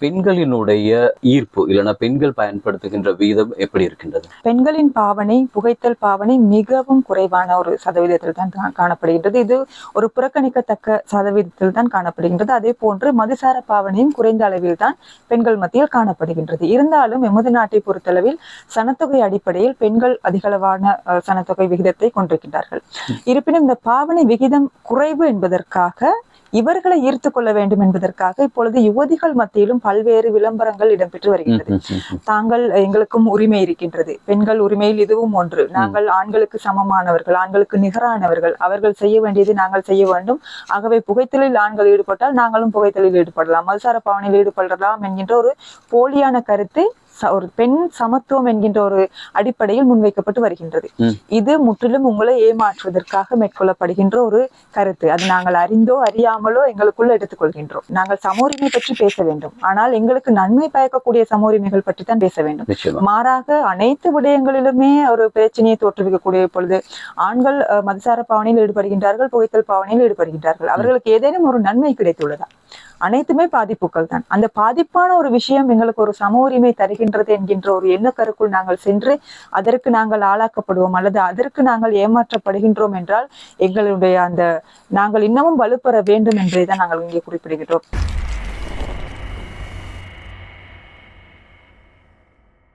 பெண்களினுடைய ஈர்ப்பு இல்லைன்னா பெண்கள் பயன்படுத்துகின்ற வீதம் எப்படி இருக்கின்றது? பெண்களின் பாவனை, புகைத்தல் பாவனை மிகவும் குறைவான ஒரு சதவீதத்தில் தான் காணப்படுகின்றது. இது ஒரு புறக்கணிக்கத்தக்க சதவீதத்தில் தான் காணப்படுகின்றது. அதே போன்று மதுசார பாவனையும் குறைந்த அளவில் தான் பெண்கள் மத்தியில் காணப்படுகின்றது. இருந்தாலும் எமது நாட்டை பொறுத்தளவில் சனத்தொகை அடிப்படையில் பெண்கள் அதிகளவான சனத்தொகை விகிதத்தை கொண்டிருக்கின்றார்கள். இருப்பினும் இந்த பாவனை விகிதம் குறைவு என்பதற்காக இவர்களை ஈர்த்து கொள்ள வேண்டும் என்பதற்காக இப்பொழுது யுவதிகள் மத்தியிலும் பல்வேறு விளம்பரங்கள் இடம்பெற்று வருகின்றது. தாங்கள் எங்களுக்கும் உரிமை இருக்கின்றது, பெண்கள் உரிமையில் இதுவும் ஒன்று, நாங்கள் ஆண்களுக்கு சமமானவர்கள், ஆண்களுக்கு நிகரானவர்கள், அவர்கள் செய்ய வேண்டியது நாங்கள் செய்ய வேண்டும், ஆகவே புகைத்தலில் ஆண்கள் ஈடுபட்டால் நாங்களும் புகைத்தலில் ஈடுபடலாம், மதுசார பாவனையில் ஈடுபடலாம் என்கின்ற ஒரு போலியான கருத்து ஒரு பெண் சமத்துவம் என்கின்ற ஒரு அடிப்படையில் முன்வைக்கப்பட்டு வருகின்றது. இது முற்றிலும் உங்களை ஏமாற்றுவதற்காக மேற்கொள்ளப்படுகின்ற ஒரு கருத்து. அது நாங்கள் அறிந்தோ அறியாமலோ எங்களுக்குள்ள எடுத்துக்கொள்கின்றோம். நாங்கள் சம உரிமை பற்றி பேச வேண்டும், ஆனால் எங்களுக்கு நன்மை பயக்கக்கூடிய சம உரிமைகள் பற்றி தான் பேச வேண்டும். மாறாக அனைத்து விடயங்களிலுமே ஒரு பிரச்சனையை தோற்றுவிக்கக்கூடிய பொழுது ஆண்கள் மதுசார பாவனையில் ஈடுபடுகின்றார்கள், புகைத்தல் பாவனையில் ஈடுபடுகின்றார்கள். அவர்களுக்கு ஏதேனும் ஒரு நன்மை கிடைத்துள்ளதா? அனைத்துமே பாதிப்புகள் தான். அந்த பாதிப்பான ஒரு விஷயம் எங்களுக்கு ஒரு சம உரிமை தருகின்றது என்கின்ற ஒரு எண்ணக்கருக்குள் நாங்கள் சென்று அதற்கு நாங்கள் ஆளாக்கப்படுவோம் அல்லது அதற்கு நாங்கள் ஏமாற்றப்படுகின்றோம் என்றால் எங்களுடைய நாங்கள் இன்னமும் வலுப்பெற வேண்டும் என்பதை தான் நாங்கள் இங்கே குறிப்பிடுகின்றோம்.